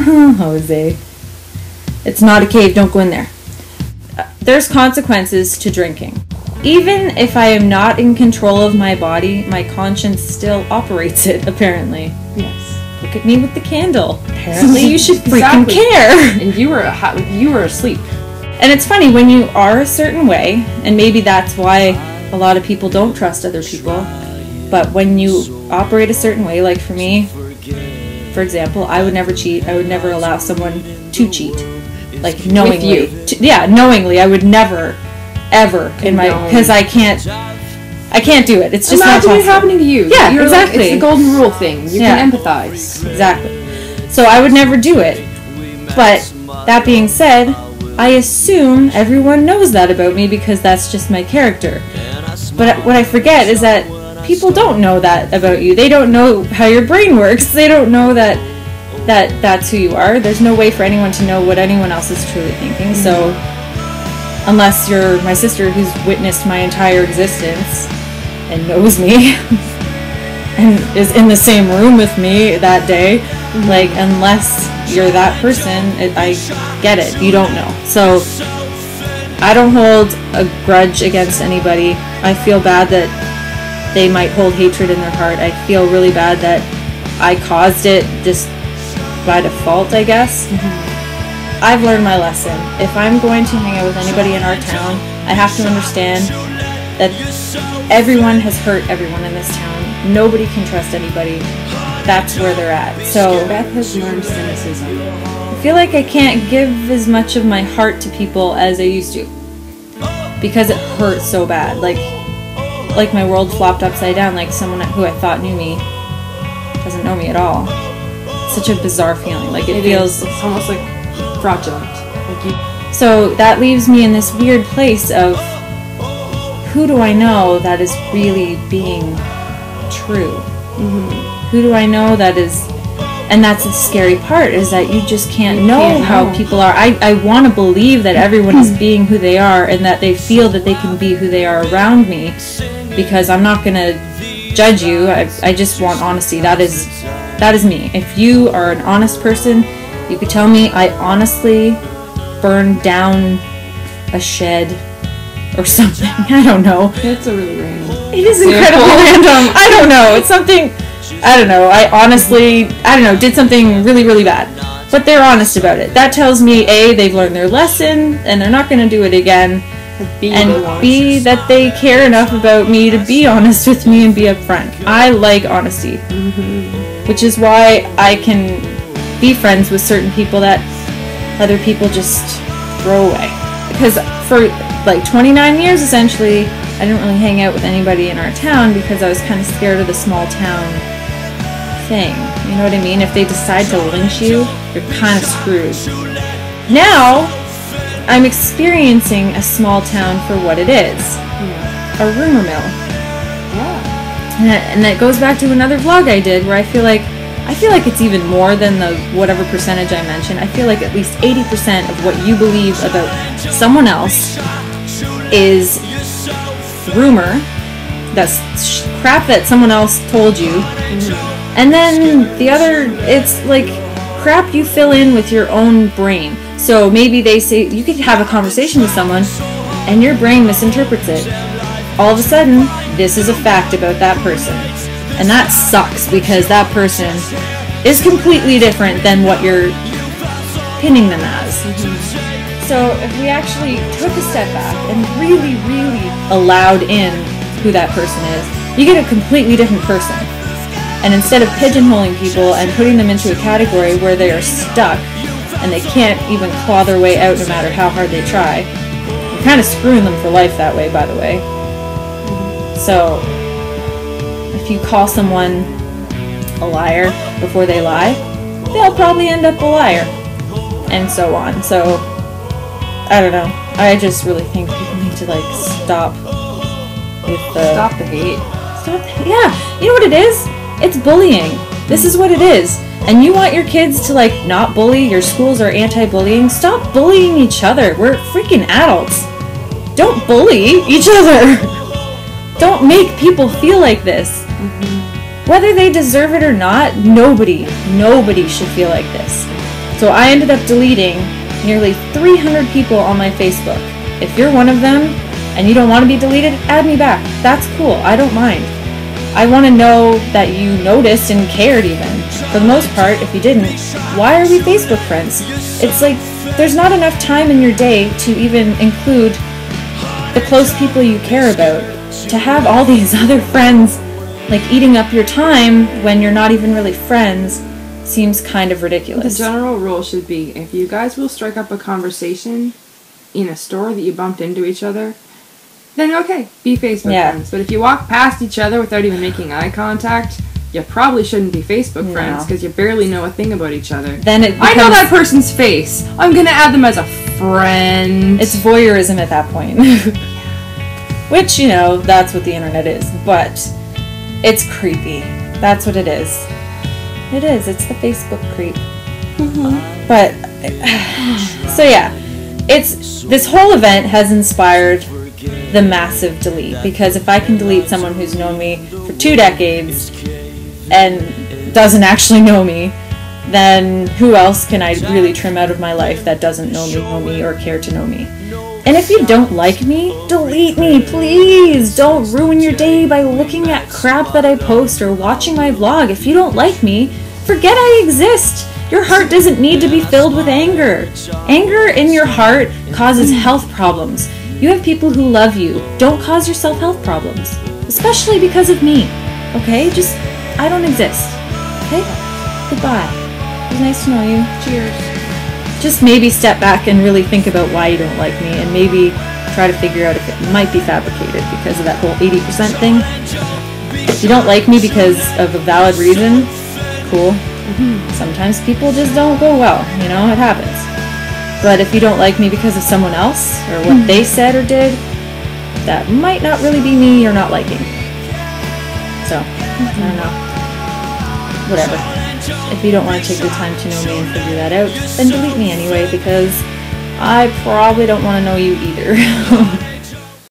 Jose. It's not a cave, don't go in there. There's consequences to drinking. Even if I am not in control of my body, my conscience still operates it, apparently. Yes. Look at me with the candle. Apparently you should freaking Exactly. care. And you were asleep. And it's funny, when you are a certain way, and maybe that's why a lot of people don't trust other people, but when you operate a certain way, like for me, for example, I would never cheat. I would never allow someone to cheat. Like, knowingly. With you. Yeah, knowingly. I would never, ever, because I can't do it. It's just not possible. Imagine it happening to you. Yeah, You're exactly. Like, it's the golden rule thing. You can empathize. Exactly. So I would never do it. But that being said, I assume everyone knows that about me because that's just my character. But what I forget is that people don't know that about you. They don't know how your brain works. They don't know that that's who you are. There's no way for anyone to know what anyone else is truly thinking. So unless you're my sister who's witnessed my entire existence and knows me and is in the same room with me that day, like, unless you're that person, I get it. You don't know. So I don't hold a grudge against anybody. I feel bad that they might hold hatred in their heart. I feel really bad that I caused it just by default, I guess. I've learned my lesson. If I'm going to hang out with anybody in our town, I have to understand that everyone has hurt everyone in this town. Nobody can trust anybody. That's where they're at. So Beth has learned cynicism. I feel like I can't give as much of my heart to people as I used to, because it hurts so bad. Like my world flopped upside down. Like someone who I thought knew me doesn't know me at all. Such a bizarre feeling. Like it feels. It's almost like fraudulent. So that leaves me in this weird place of who do I know that is really being true? Who do I know that is? And that's the scary part, is that you just can't know how people are. I want to believe that everyone is being who they are and that they feel that they can be who they are around me, because I'm not going to judge you. I just want honesty. That is me. If you are an honest person, you could tell me I honestly burned down a shed or something. I don't know. It's a really random. It is incredibly random. I don't know. It's something, I don't know. I honestly, did something really, really bad. But they're honest about it. That tells me, A, they've learned their lesson and they're not going to do it again. And B, that they care enough about me to be honest with me and be upfront. I like honesty. Which is why I can be friends with certain people that other people just throw away. Because for like 29 years, essentially, I didn't really hang out with anybody in our town because I was kind of scared of the small town thing. You know what I mean? If they decide to lynch you, you're kind of screwed. Now, I'm experiencing a small town for what it is. A rumor mill. And that goes back to another vlog I did where I feel like it's even more than the whatever percentage I mentioned. I feel like at least 80% of what you believe about someone else is rumor. That's crap that someone else told you. And then the other, it's like crap you fill in with your own brain. So maybe they say, you could have a conversation with someone and your brain misinterprets it. All of a sudden, this is a fact about that person. And that sucks because that person is completely different than what you're pinning them as. So if we actually took a step back and really, really allowed in who that person is, you get a completely different person. And instead of pigeonholing people and putting them into a category where they are stuck and they can't even claw their way out no matter how hard they try, you're kind of screwing them for life that way, by the way. So if you call someone a liar before they lie, they'll probably end up a liar, and so on. So I don't know. I just really think people need to stop with stop the hate. Yeah, you know what it is? It's bullying. This is what it is. And you want your kids to not bully? Your schools are anti-bullying. Stop bullying each other. We're freaking adults. Don't bully each other. Don't make people feel like this. Whether they deserve it or not, nobody should feel like this. So I ended up deleting nearly 300 people on my Facebook. If you're one of them and you don't want to be deleted, add me back. That's cool. I don't mind. I want to know that you noticed and cared even. For the most part, if you didn't, why are we Facebook friends? It's like there's not enough time in your day to even include the close people you care about. To have all these other friends like eating up your time when you're not even really friends seems kind of ridiculous. The general rule should be, if you guys will strike up a conversation in a store that you bumped into each other, then okay, be Facebook friends. But if you walk past each other without even making eye contact, you probably shouldn't be Facebook friends because you barely know a thing about each other. Then it becomes, I know that person's face. I'm going to add them as a friend. It's voyeurism at that point. Which, you know, that's what the internet is. But it's creepy. That's what it is. It is. It's the Facebook creep. Mm-hmm. But, so yeah. This whole event has inspired the massive delete. Because if I can delete someone who's known me for 2 decades and doesn't actually know me, then who else can I really trim out of my life that doesn't know me or care to know me? And if you don't like me, delete me, please! Don't ruin your day by looking at crap that I post or watching my vlog. If you don't like me, forget I exist! Your heart doesn't need to be filled with anger. Anger in your heart causes health problems. You have people who love you. Don't cause yourself health problems. Especially because of me. Okay? Just, I don't exist. Okay? Goodbye. It was nice to know you. Cheers. Just maybe step back and really think about why you don't like me, and maybe try to figure out if it might be fabricated because of that whole 80% thing. If you don't like me because of a valid reason, cool. Sometimes people just don't go well, you know, it happens. But if you don't like me because of someone else, or what they said or did, that might not really be me you're not liking. So, I don't know. Whatever. If you don't want to take the time to know me and figure that out, then delete me anyway, because I probably don't want to know you either.